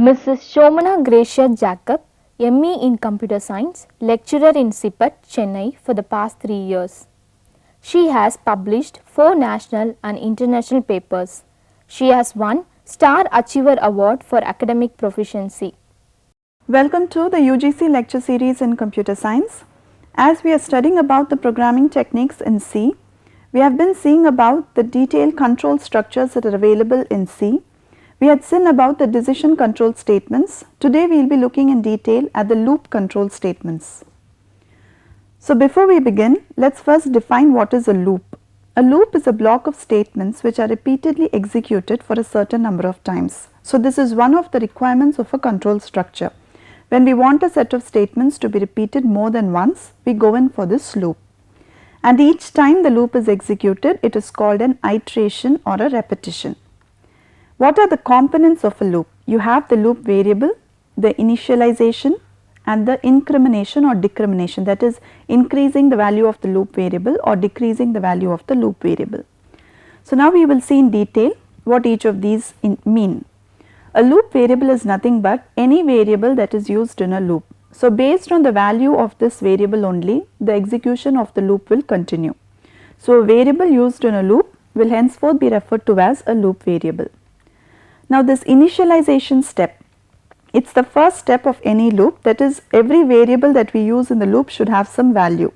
Mrs. Shomana Gracia Jacob, ME in Computer Science, lecturer in CIPAT, Chennai for the past 3 years. She has published 4 national and international papers. She has won Star Achiever Award for academic proficiency. Welcome to the UGC lecture series in Computer Science. As we are studying about the programming techniques in C, we have been seeing about the detailed control structures that are available in C. We had seen about the decision control statements. Today we will be looking in detail at the loop control statements. So before we begin, let us first define what is a loop. A loop is a block of statements which are repeatedly executed for a certain number of times. So this is one of the requirements of a control structure. When we want a set of statements to be repeated more than once, we go in for this loop. And each time the loop is executed, it is called an iteration or a repetition. What are the components of a loop? You have the loop variable, the initialization and the incrementation or decrementation, that is increasing the value of the loop variable or decreasing the value of the loop variable. So now we will see in detail what each of these mean. A loop variable is nothing but any variable that is used in a loop. So based on the value of this variable only, the execution of the loop will continue. So a variable used in a loop will henceforth be referred to as a loop variable. Now this initialization step, it is the first step of any loop, that is every variable that we use in the loop should have some value.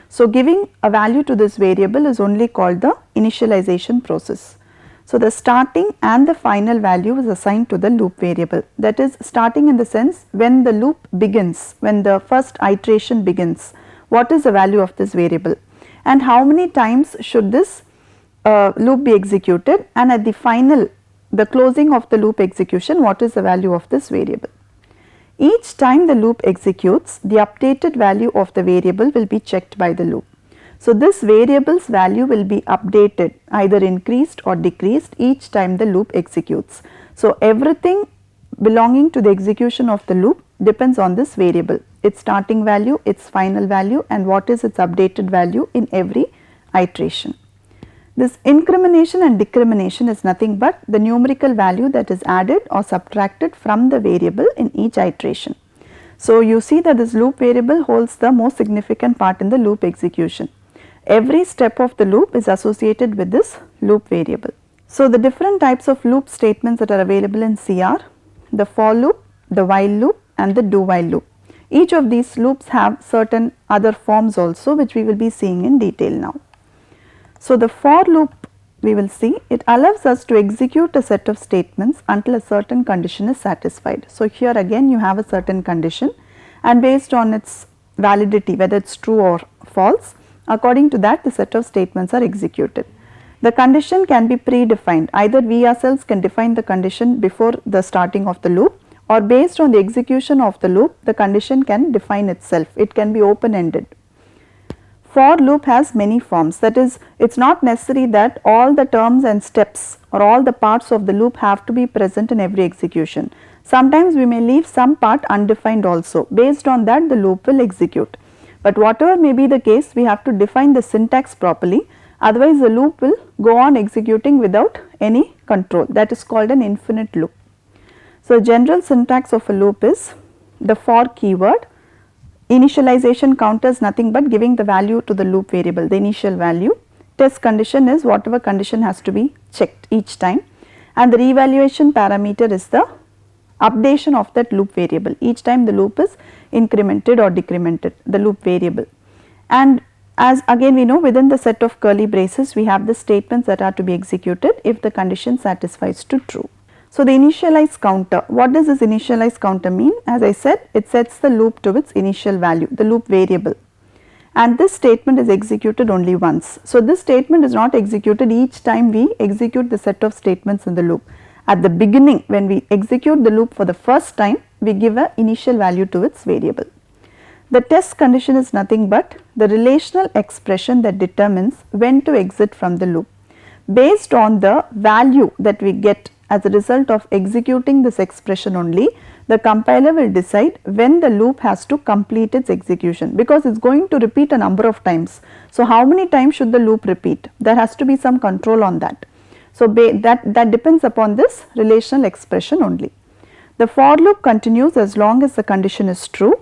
So giving a value to this variable is only called the initialization process. So the starting and the final value is assigned to the loop variable, that is starting in the sense when the loop begins, when the first iteration begins, what is the value of this variable and how many times should this loop be executed, and at the final, the closing of the loop execution, what is the value of this variable. Each time the loop executes, the updated value of the variable will be checked by the loop. So this variable's value will be updated, either increased or decreased each time the loop executes. So everything belonging to the execution of the loop depends on this variable, its starting value, its final value and what is its updated value in every iteration. This incrementation and decrementation is nothing but the numerical value that is added or subtracted from the variable in each iteration. So you see that this loop variable holds the most significant part in the loop execution. Every step of the loop is associated with this loop variable. So the different types of loop statements that are available in C are the for loop, the while loop and the do while loop. Each of these loops have certain other forms also, which we will be seeing in detail now. So the for loop, we will see, it allows us to execute a set of statements until a certain condition is satisfied. So here again you have a certain condition and based on its validity, whether it is true or false, according to that the set of statements are executed. The condition can be predefined, either we ourselves can define the condition before the starting of the loop, or based on the execution of the loop the condition can define itself, it can be open ended. For loop has many forms, that is it is not necessary that all the terms and steps or all the parts of the loop have to be present in every execution. Sometimes we may leave some part undefined also, based on that the loop will execute. But whatever may be the case, we have to define the syntax properly, otherwise the loop will go on executing without any control, that is called an infinite loop. So general syntax of a loop is the for keyword. Initialization counter is nothing but giving the value to the loop variable, the initial value. Test condition is whatever condition has to be checked each time, and the revaluation parameter is the updation of that loop variable. Each time the loop is incremented or decremented, the loop variable. And as again we know, within the set of curly braces we have the statements that are to be executed if the condition satisfies to true. So the initialize counter, what does this initialize counter mean? As I said, it sets the loop to its initial value, the loop variable, and this statement is executed only once. So this statement is not executed each time we execute the set of statements in the loop. At the beginning, when we execute the loop for the first time, we give an initial value to its variable. The test condition is nothing but the relational expression that determines when to exit from the loop. Based on the value that we get as a result of executing this expression only, the compiler will decide when the loop has to complete its execution, because it is going to repeat a number of times. So how many times should the loop repeat? There has to be some control on that. So that depends upon this relational expression only. The for loop continues as long as the condition is true,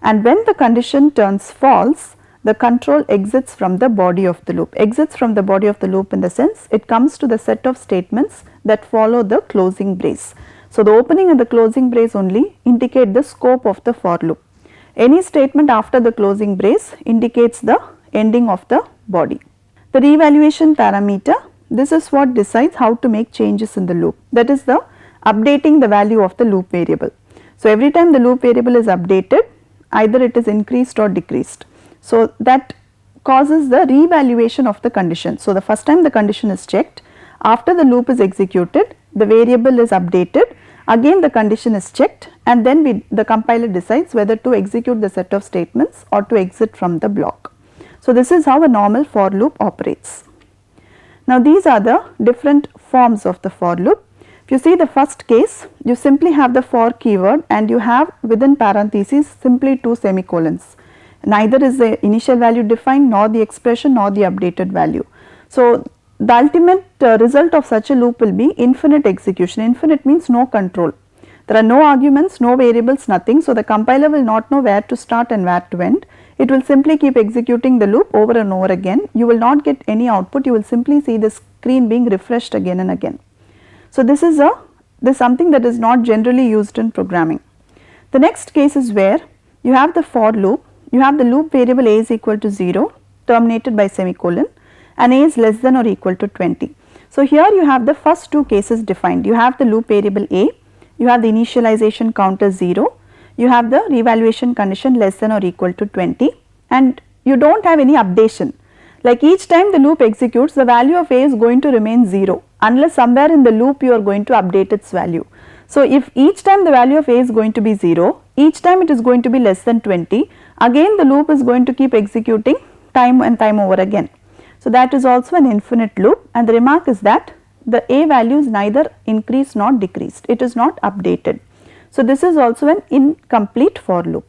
and when the condition turns false, the control exits from the body of the loop. Exits from the body of the loop in the sense it comes to the set of statements that follow the closing brace. So, the opening and the closing brace only indicate the scope of the for loop. Any statement after the closing brace indicates the ending of the body. The revaluation parameter, this is what decides how to make changes in the loop, that is the updating the value of the loop variable. So, every time the loop variable is updated, either it is increased or decreased. So, that causes the revaluation of the condition. So, the first time the condition is checked, after the loop is executed, the variable is updated, again the condition is checked, and then the compiler decides whether to execute the set of statements or to exit from the block. So, this is how a normal for loop operates. Now, these are the different forms of the for loop. If you see the first case, you simply have the for keyword and you have within parentheses simply 2 semicolons. Neither is the initial value defined, nor the expression, nor the updated value. So, the ultimate result of such a loop will be infinite execution. Infinite means no control. There are no arguments, no variables, nothing. So, the compiler will not know where to start and where to end. It will simply keep executing the loop over and over again. You will not get any output. You will simply see the screen being refreshed again and again. So, this is something that is not generally used in programming. The next case is where you have the for loop, you have the loop variable a is equal to 0 terminated by semicolon and a is less than or equal to 20. So, here you have the first two cases defined. You have the loop variable a, you have the initialization counter 0, you have the revaluation condition less than or equal to 20, and you do not have any updation. Like each time the loop executes, the value of a is going to remain 0 unless somewhere in the loop you are going to update its value. So, if each time the value of a is going to be 0, each time it is going to be less than 20, again the loop is going to keep executing time and time over again. So, that is also an infinite loop, and the remark is that the a value is neither increased nor decreased, it is not updated. So, this is also an incomplete for loop.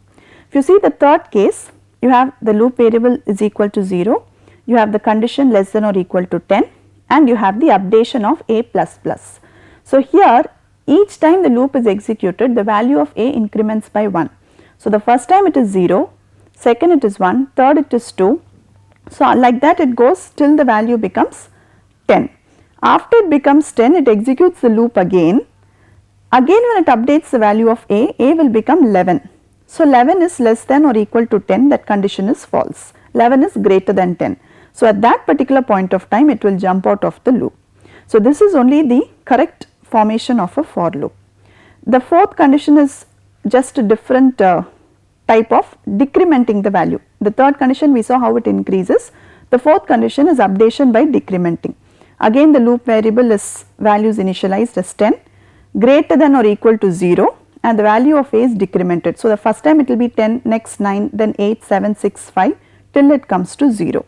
If you see the third case, you have the loop variable is equal to 0, you have the condition less than or equal to 10, and you have the updation of a plus plus. So, here each time the loop is executed, the value of a increments by 1. So, the first time it is 0, second it is 1, third it is 2. So, like that it goes till the value becomes 10. After it becomes 10, it executes the loop again. Again when it updates the value of a will become 11. So, 11 is less than or equal to 10, that condition is false. 11 is greater than 10. So, at that particular point of time it will jump out of the loop. So, this is only the correct formation of a for loop. The fourth condition is just a different type of decrementing the value. The third condition we saw how it increases. The fourth condition is updation by decrementing. Again the loop variable is values initialized as 10, greater than or equal to 0, and the value of a is decremented. So, the first time it will be 10, next 9, then 8, 7, 6, 5 till it comes to 0.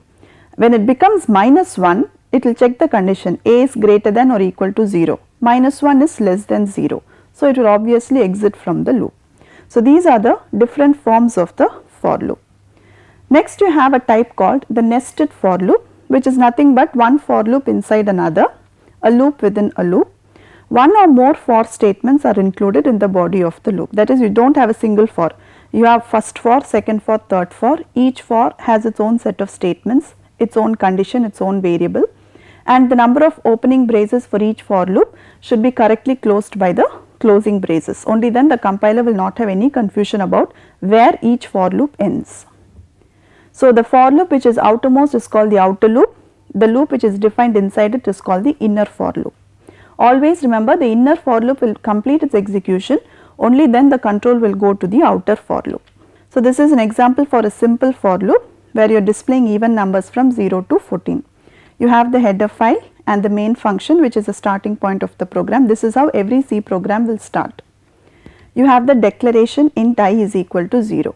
When it becomes minus 1, it will check the condition a is greater than or equal to 0, minus 1 is less than 0. So, it will obviously exit from the loop. So, these are the different forms of the for loop. Next you have a type called the nested for loop, which is nothing but one for loop inside another, a loop within a loop. One or more for statements are included in the body of the loop. That is, you do not have a single for, you have first for, second for, third for. Each for has its own set of statements, its own condition, its own variable, and the number of opening braces for each for loop should be correctly closed by the closing braces. Only then the compiler will not have any confusion about where each for loop ends. So, the for loop which is outermost is called the outer loop, the loop which is defined inside it is called the inner for loop. Always remember, the inner for loop will complete its execution, only then the control will go to the outer for loop. So, this is an example for a simple for loop where you are displaying even numbers from 0 to 14. You have the header file and the main function which is the starting point of the program. This is how every C program will start. You have the declaration int I is equal to 0.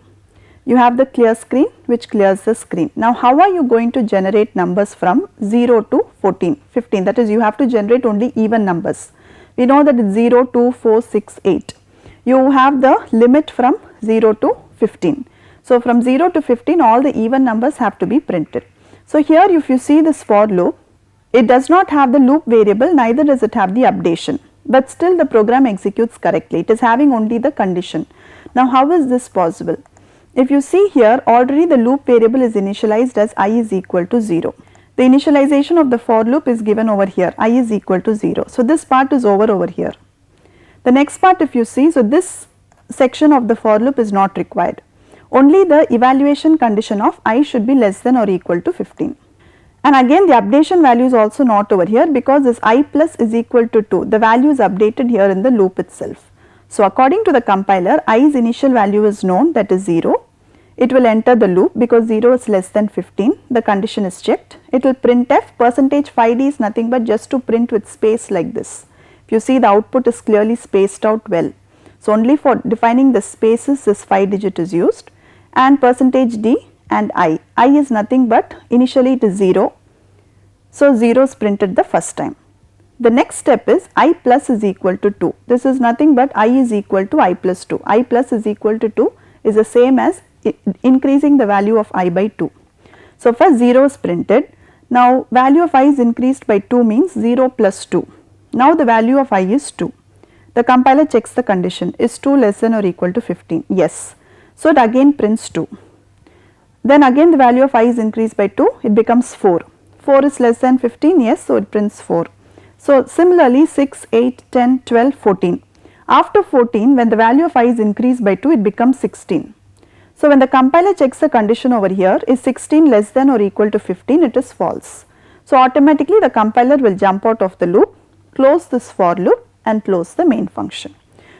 You have the clear screen which clears the screen. Now, how are you going to generate numbers from 0 to 14, 15? That is, you have to generate only even numbers. We know that it is 0, 2, 4, 6, 8. You have the limit from 0 to 15. So, from 0 to 15 all the even numbers have to be printed. So, here if you see this for loop, it does not have the loop variable, neither does it have the updation. but still the program executes correctly. It is having only the condition. Now how is this possible? If you see here, already the loop variable is initialized as I is equal to 0. The initialization of the for loop is given over here, I is equal to 0. So this part is over here. The next part if you see, so this section of the for loop is not required. Only the evaluation condition of I should be less than or equal to 15. And again the updation value is also not over here because this I plus is equal to 2. The value is updated here in the loop itself. So according to the compiler, I's initial value is known, that is 0. It will enter the loop because 0 is less than 15. The condition is checked. It will printf %5d is nothing but just to print with space like this. If you see, the output is clearly spaced out well. So only for defining the spaces this 5 digit is used, and %d and I is nothing but initially it is 0. So 0 is printed the first time. The next step is I plus is equal to 2. This is nothing but I is equal to I plus 2. I plus is equal to 2 is the same as increasing the value of I by 2. So first 0 is printed. Now value of I is increased by 2 means 0 plus 2. Now the value of I is 2. The compiler checks the condition, is 2 less than or equal to 15? Yes. So it again prints 2. Then again the value of I is increased by 2, it becomes 4. 4 is less than 15? Yes, so it prints 4. So similarly 6, 8, 10, 12, 14. After 14, when the value of I is increased by 2, it becomes 16. So when the compiler checks the condition over here, is 16 less than or equal to 15? It is false. So automatically the compiler will jump out of the loop, close this for loop and close the main function.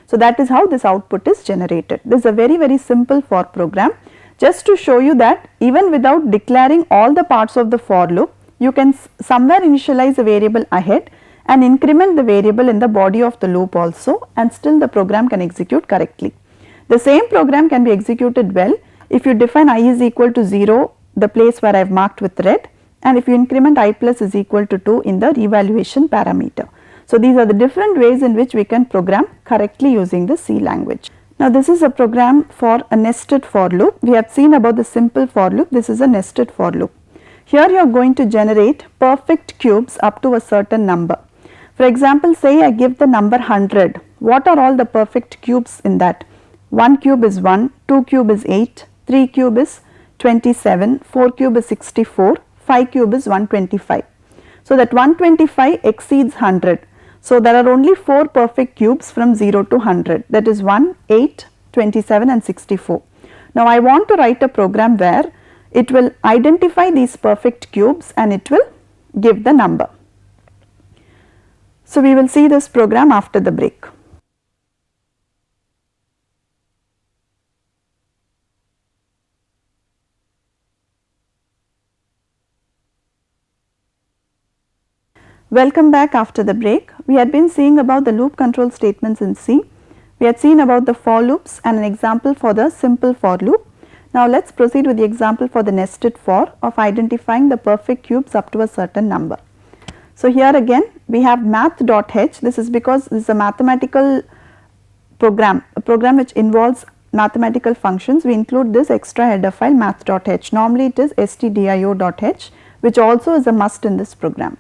So that is how this output is generated. This is a very simple for program, just to show you that even without declaring all the parts of the for loop, you can somewhere initialize a variable ahead and increment the variable in the body of the loop also, and still the program can execute correctly. The same program can be executed well if you define I is equal to 0, the place where I have marked with red, and if you increment I plus is equal to 2 in the evaluation parameter. So these are the different ways in which we can program correctly using the C language. Now this is a program for a nested for loop. We have seen about the simple for loop. This is a nested for loop. Here you are going to generate perfect cubes up to a certain number. For example, say I give the number 100. What are all the perfect cubes in that? 1 cube is 1, 2 cube is 8, 3 cube is 27, 4 cube is 64, 5 cube is 125. So that 125 exceeds 100. So there are only 4 perfect cubes from 0 to 100, that is 1, 8, 27 and 64. Now I want to write a program where it will identify these perfect cubes and it will give the number. So we will see this program after the break. Welcome back after the break. We had been seeing about the loop control statements in C. We had seen about the for loops and an example for the simple for loop. Now let us proceed with the example for the nested for of identifying the perfect cubes up to a certain number. So here again we have math.h. This is because this is a mathematical program, a program which involves mathematical functions. We include this extra header file math.h. Normally it is stdio.h, which also is a must in this program.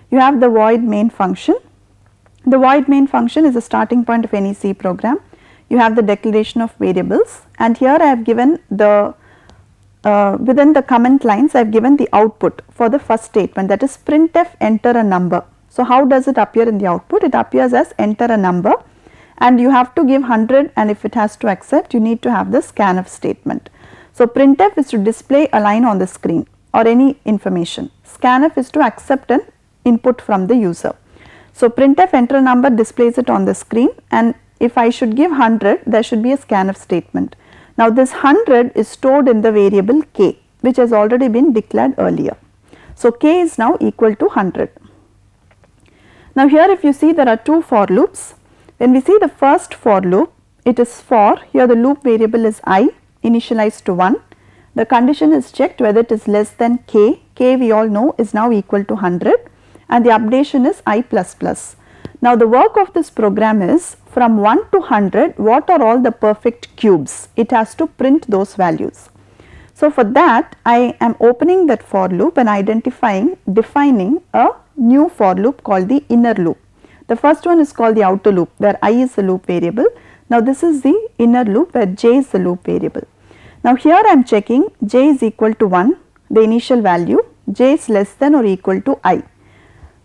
You have the void main function. The void main function is the starting point of any C program. You have the declaration of variables, and here I have given the within the comment lines I have given the output for the first statement, that is printf enter a number. So how does it appear in the output? It appears as enter a number, and you have to give 100, and if it has to accept you need to have the scanf statement. So printf is to display a line on the screen or any information. Scanf is to accept an input from the user. So printf enter a number displays it on the screen, and if I should give 100, there should be a scanf statement. Now this 100 is stored in the variable k, which has already been declared earlier. So k is now equal to 100. Now here if you see, there are 2 for loops. When we see the first for loop, it is for, here the loop variable is I initialized to 1. The condition is checked whether it is less than k. K we all know is now equal to 100, and the updation is I plus plus. Now the work of this program is from 1 to 100, what are all the perfect cubes? It has to print those values. So for that I am opening that for loop and defining a new for loop called the inner loop. The first one is called the outer loop where I is the loop variable. Now this is the inner loop where j is the loop variable. Now here I am checking j is equal to 1, the initial value, j is less than or equal to I.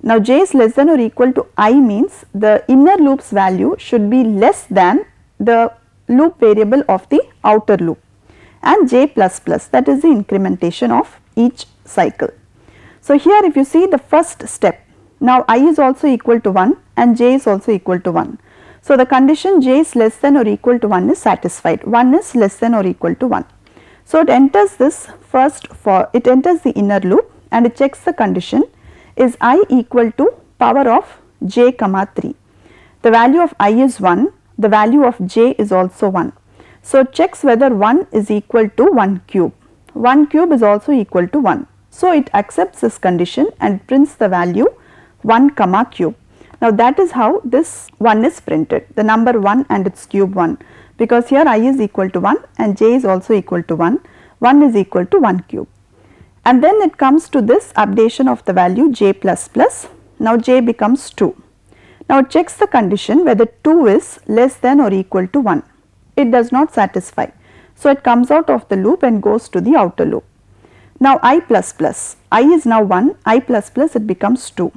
Now j is less than or equal to I means the inner loop's value should be less than the loop variable of the outer loop, and j plus plus, that is the incrementation of each cycle. So here if you see the first step, now I is also equal to 1 and j is also equal to 1. So the condition j is less than or equal to 1 is satisfied, 1 is less than or equal to 1. So it enters this first it enters the inner loop and it checks the condition is I equal to power of j comma 3. The value of I is 1, the value of j is also 1. So it checks whether 1 is equal to 1 cube. 1 cube is also equal to 1. So it accepts this condition and prints the value 1 comma cube. Now that is how this 1 is printed, the number 1 and its cube 1, because here I is equal to 1 and j is also equal to 1, 1 is equal to 1 cube. And then it comes to this updation of the value j plus plus. Now j becomes 2. Now it checks the condition whether 2 is less than or equal to 1. It does not satisfy. So it comes out of the loop and goes to the outer loop. Now I plus plus, I is now 1, I plus plus it becomes 2,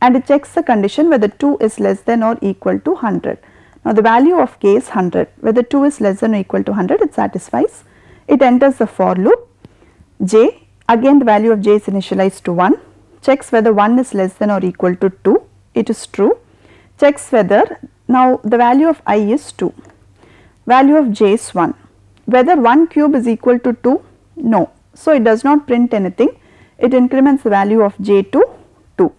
and it checks the condition whether 2 is less than or equal to 100. Now the value of k is 100, whether 2 is less than or equal to 100 it satisfies. It enters the for loop, j, again the value of j is initialized to 1, checks whether 1 is less than or equal to 2, it is true, checks whether now the value of I is 2, value of j is 1, whether 1 cube is equal to 2, no. So it does not print anything, it increments the value of j to 2,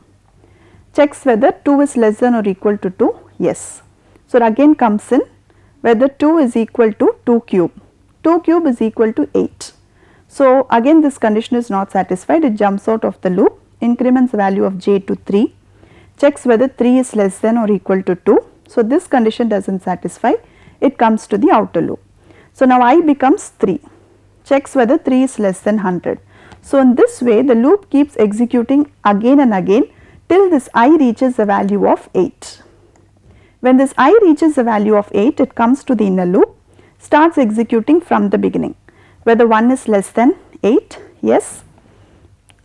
checks whether 2 is less than or equal to 2, yes. So it again comes in whether 2 is equal to 2 cube, 2 cube is equal to 8. So again this condition is not satisfied, it jumps out of the loop, increments the value of j to 3, checks whether 3 is less than or equal to 2. So this condition does not satisfy, it comes to the outer loop. So now I becomes 3, checks whether 3 is less than 100. So in this way the loop keeps executing again and again till this I reaches the value of 8. When this I reaches the value of 8, it comes to the inner loop, starts executing from the beginning. Whether 1 is less than 8, yes.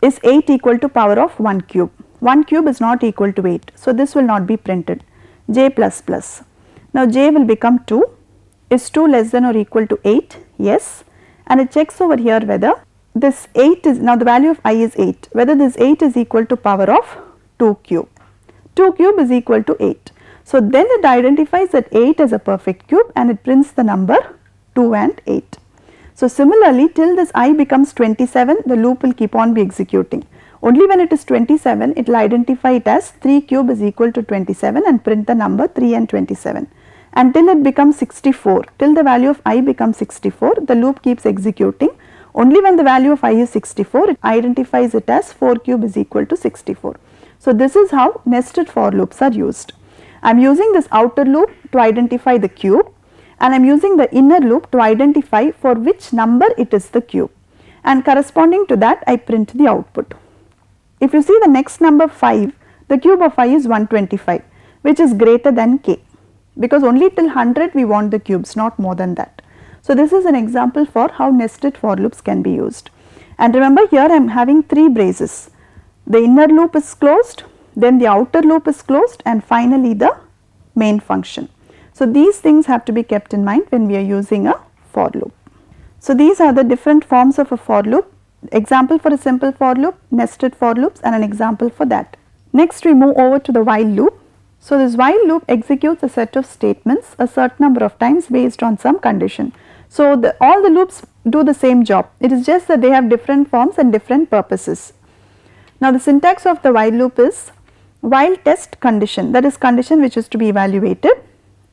Is 8 equal to power of 1 cube? 1 cube is not equal to 8, so this will not be printed. J plus plus. Now j will become 2. Is 2 less than or equal to 8? Yes. And it checks over here whether this 8 is, now the value of I is 8, whether this 8 is equal to power of 2 cube. 2 cube is equal to 8. So then it identifies that 8 as a perfect cube and it prints the number 2 and 8. So similarly till this I becomes 27, the loop will keep on be executing. Only when it is 27, it will identify it as 3 cube is equal to 27 and print the number 3 and 27. Until it becomes 64, till the value of I becomes 64, the loop keeps executing. Only when the value of I is 64, it identifies it as 4 cube is equal to 64. So this is how nested for loops are used. I am using this outer loop to identify the cube and I am using the inner loop to identify for which number it is the cube, and corresponding to that I print the output. If you see the next number 5, the cube of I is 125, which is greater than k, because only till 100 we want the cubes, not more than that. So this is an example for how nested for loops can be used. And remember here I am having 3 braces. The inner loop is closed, then the outer loop is closed, and finally the main function. So these things have to be kept in mind when we are using a for loop. So these are the different forms of a for loop. Example for a simple for loop, nested for loops, and an example for that. Next we move over to the while loop. So this while loop executes a set of statements a certain number of times based on some condition. So all the loops do the same job, it is just that they have different forms and different purposes. Now the syntax of the while loop is while test condition, that is condition which is to be evaluated,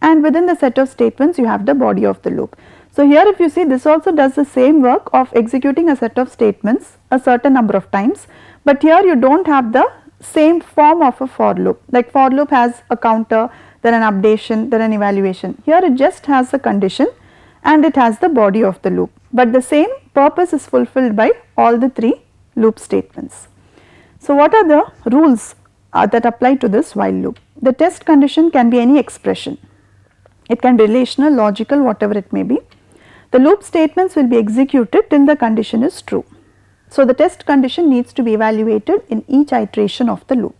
and within the set of statements you have the body of the loop. So here if you see, this also does the same work of executing a set of statements a certain number of times, but here you do not have the same form of a for loop. Like for loop has a counter, then an updation, then an evaluation. Here it just has a condition and it has the body of the loop, but the same purpose is fulfilled by all the 3 loop statements. So what are the rules that apply to this while loop. The test condition can be any expression. It can be relational, logical, whatever it may be. The loop statements will be executed till the condition is true. So, the test condition needs to be evaluated in each iteration of the loop.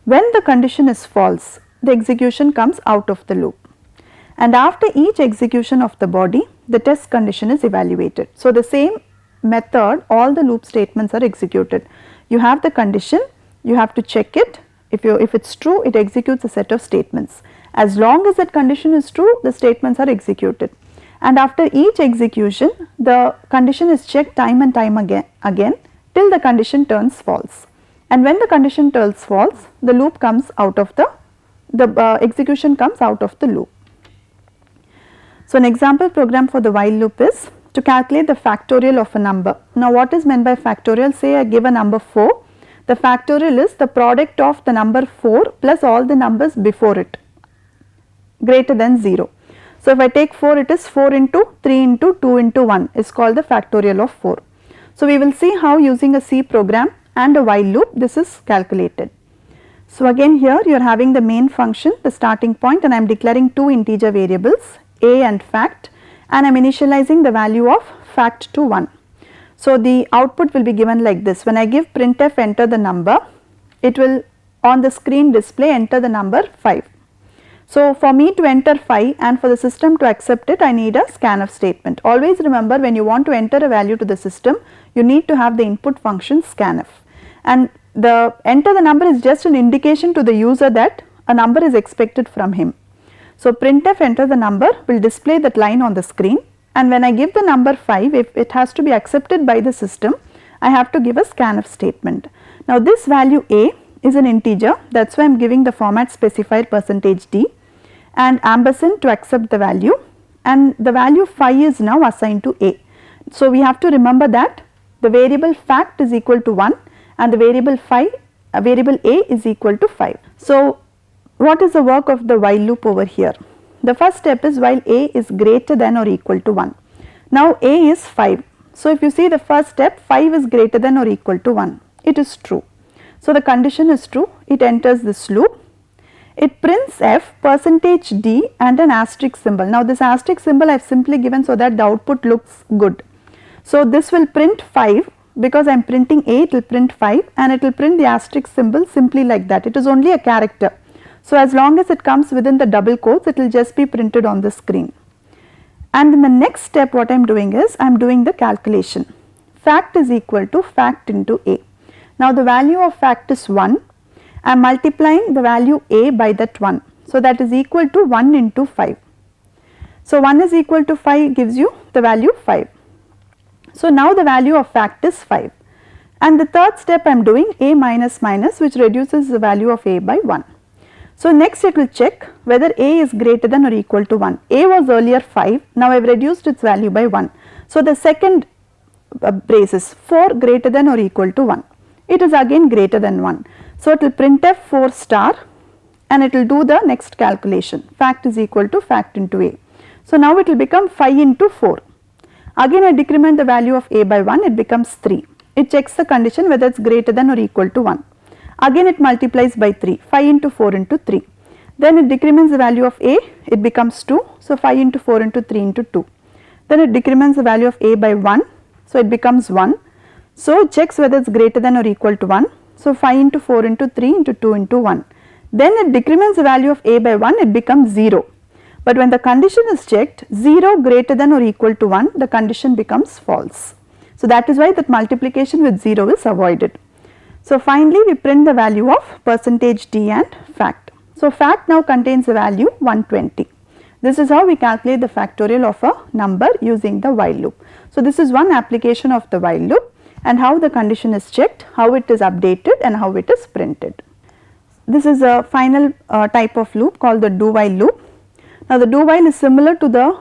When the condition is false, the execution comes out of the loop, and after each execution of the body, the test condition is evaluated. So, the same method, all the loop statements are executed. You have the condition, you have to check it. If it is true, it executes a set of statements. As long as that condition is true, the statements are executed, and after each execution, the condition is checked time and time again till the condition turns false. And when the condition turns false, the loop comes out of the execution comes out of the loop. So, an example program for the while loop is to calculate the factorial of a number. Now, what is meant by factorial? Say I give a number 4, the factorial is the product of the number 4 plus all the numbers before it greater than 0. So, if I take 4, it is 4 into 3 into 2 into 1 is called the factorial of 4. So, we will see how using a C program and a while loop this is calculated. So, again here you are having the main function, the starting point, and I am declaring two integer variables a and fact, and I am initializing the value of fact to 1. So, the output will be given like this. When I give printf enter the number, it will on the screen display enter the number 5. So, for me to enter 5 and for the system to accept it, I need a scanf statement. Always remember, when you want to enter a value to the system, you need to have the input function scanf, and the enter the number is just an indication to the user that a number is expected from him. So, printf enter the number will display that line on the screen, and when I give the number 5, if it has to be accepted by the system, I have to give a scanf statement. Now, this value a is an integer, that is why I am giving the format specifier %d and ampersand to accept the value, and the value 5 is now assigned to a. So, we have to remember that the variable fact is equal to 1 and the variable variable a is equal to 5. So, what is the work of the while loop over here? The first step is while a is greater than or equal to 1. Now, a is 5. So, if you see the first step, 5 is greater than or equal to 1, it is true. So, the condition is true, it enters this loop, it prints f %d and an asterisk symbol. Now, this asterisk symbol I have simply given so that the output looks good. So, this will print 5, because I am printing a, it will print 5 and it will print the asterisk symbol simply like that. It is only a character. So, as long as it comes within the double quotes, it will just be printed on the screen. And in the next step, what I am doing is I am doing the calculation. Fact is equal to fact into a. Now, the value of fact is 1. I am multiplying the value a by that 1. So, that is equal to 1 into 5. So, 1 is equal to 5 gives you the value 5. So, now the value of fact is 5, and the third step I am doing a minus minus, which reduces the value of a by 1. So, next it will check whether a is greater than or equal to 1. A was earlier 5, now I have reduced its value by 1. So, the second brace is 4 greater than or equal to 1. It is again greater than 1. So, it will printf 4 star and it will do the next calculation, fact is equal to fact into a. So, now it will become 5 into 4. Again I decrement the value of a by 1, it becomes 3. It checks the condition whether it is greater than or equal to 1. Again it multiplies by 3, 5 into 4 into 3. Then it decrements the value of a, it becomes 2. So, 5 into 4 into 3 into 2. Then it decrements the value of a by 1. So, it becomes 1. So, it checks whether it is greater than or equal to 1. So, 5 into 4 into 3 into 2 into 1. Then it decrements the value of a by 1, it becomes 0. But when the condition is checked 0 greater than or equal to 1, the condition becomes false. So, that is why that multiplication with 0 is avoided. So, finally, we print the value of %d and fact. So, fact now contains the value 120. This is how we calculate the factorial of a number using the while loop. So, this is one application of the while loop and how the condition is checked, how it is updated and how it is printed. This is a final type of loop called the do while loop. Now, the do while is similar to the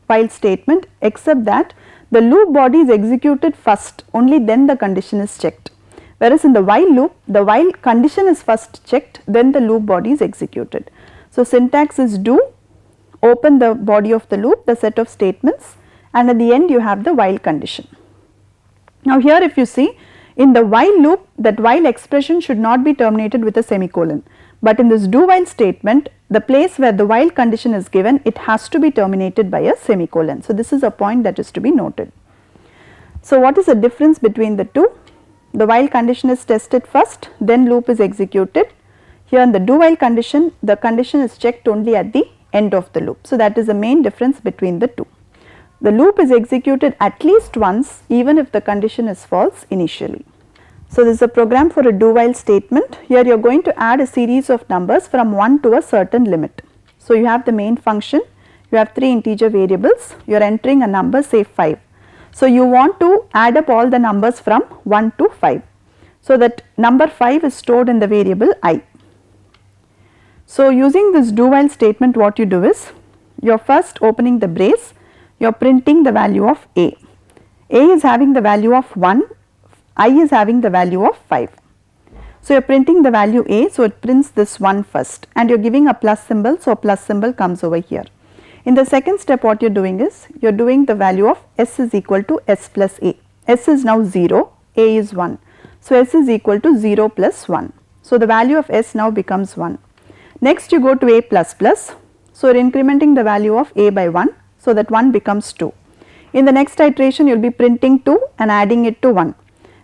while statement, except that the loop body is executed first, only then the condition is checked. Whereas, in the while loop, the while condition is first checked, then the loop body is executed. So, syntax is do, open the body of the loop, the set of statements, and at the end you have the while condition. Now, here if you see, In the while loop, that while expression should not be terminated with a semicolon, but in this do while statement, the place where the while condition is given, it has to be terminated by a semicolon. So, this is a point that is to be noted. So, what is the difference between the two? The while condition is tested first, then loop is executed. Here in the do while condition, the condition is checked only at the end of the loop. So, that is the main difference between the two. The loop is executed at least once even if the condition is false initially. So, this is a program for a do while statement. Here you are going to add a series of numbers from 1 to a certain limit. So, you have the main function, you have 3 integer variables, you are entering a number, say 5. So, you want to add up all the numbers from 1 to 5. So, that number 5 is stored in the variable I. So, using this do while statement, what you do is, you are first opening the brace, you are printing the value of A. A is having the value of 1, I is having the value of 5. So, you are printing the value A, so it prints this 1 first, and you are giving a plus symbol, so a plus symbol comes over here. In the second step, what you are doing is, you are doing the value of S is equal to S plus A. S is now 0, A is 1. So, S is equal to 0 plus 1. So, the value of S now becomes 1. Next you go to A plus plus, so you are incrementing the value of A by 1, so that 1 becomes 2. In the next iteration you will be printing 2 and adding it to 1,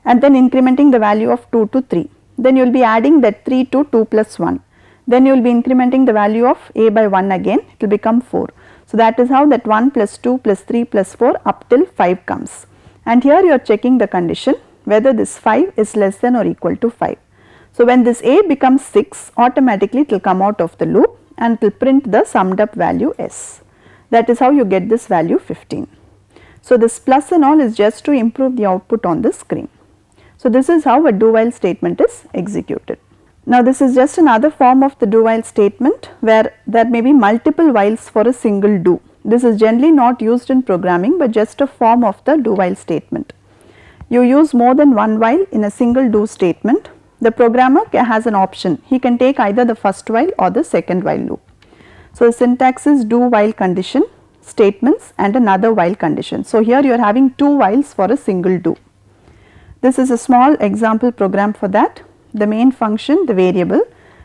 and then incrementing the value of 2 to 3. Then you will be adding that 3 to 2 plus 1. Then you will be incrementing the value of A by 1 again, it will become 4. So, that is how that 1 plus 2 plus 3 plus 4 up till 5 comes. And here you are checking the condition whether this 5 is less than or equal to 5. So, when this A becomes 6, automatically it will come out of the loop and it will print the summed up value S. That is how you get this value 15. So, this plus and all is just to improve the output on the screen. So, this is how a do while statement is executed. Now, this is just another form of the do while statement where there may be multiple whiles for a single do. This is generally not used in programming, but just a form of the do while statement. You use more than one while in a single do statement. The programmer has an option, he can take either the first while or the second while loop. So, the syntax is do while condition, statements and another while condition. So, here you are having 2 whiles for a single do. This is a small example program for that, the main function, the variable.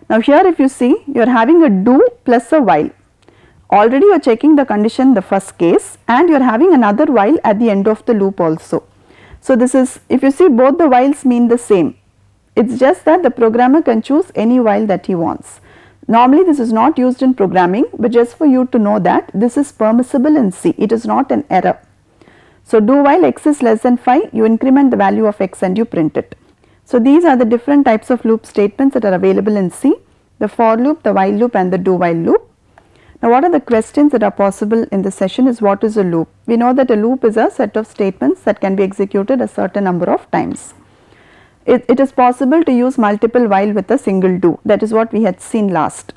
Now, here if you see, you are having a do plus a while. Already you are checking the condition in the first case and you are having another while at the end of the loop also. So, this is, if you see, both the whiles mean the same. It is just that the programmer can choose any while that he wants. Normally this is not used in programming, but just for you to know that this is permissible in C, it is not an error. So, do while x is less than 5, you increment the value of x and you print it. So, these are the different types of loop statements that are available in C, the for loop, the while loop and the do while loop. Now, what are the questions that are possible in this session is, what is a loop? We know that a loop is a set of statements that can be executed a certain number of times. It is possible to use multiple while with a single do, that is what we had seen last.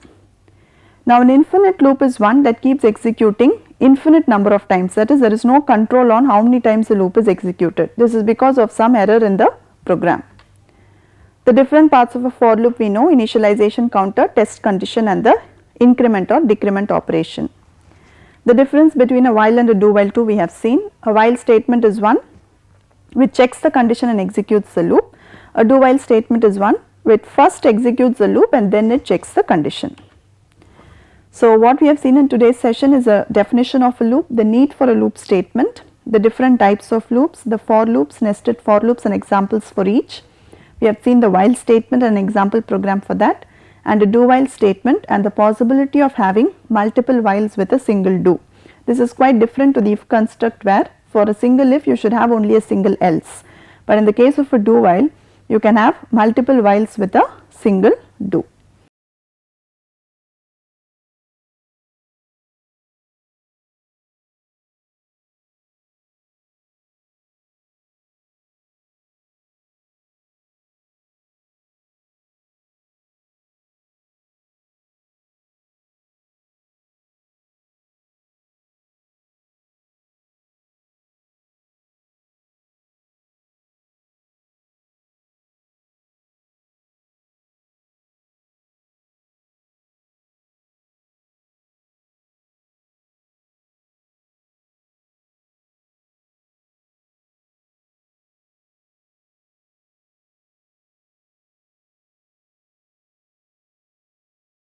Now, an infinite loop is one that keeps executing infinite number of times, that is, there is no control on how many times the loop is executed. This is because of some error in the program. The different parts of a for loop we know: initialization counter, test condition and the increment or decrement operation. The difference between a while and a do while too we have seen. A while statement is one which checks the condition and executes the loop. A do while statement is one which first executes the loop and then it checks the condition. So, what we have seen in today's session is a definition of a loop, the need for a loop statement, the different types of loops, the for loops, nested for loops and examples for each. We have seen the while statement and an example program for that, and a do while statement and the possibility of having multiple whiles with a single do. This is quite different to the if construct, where for a single if you should have only a single else, but in the case of a do while you can have multiple whiles with a single do.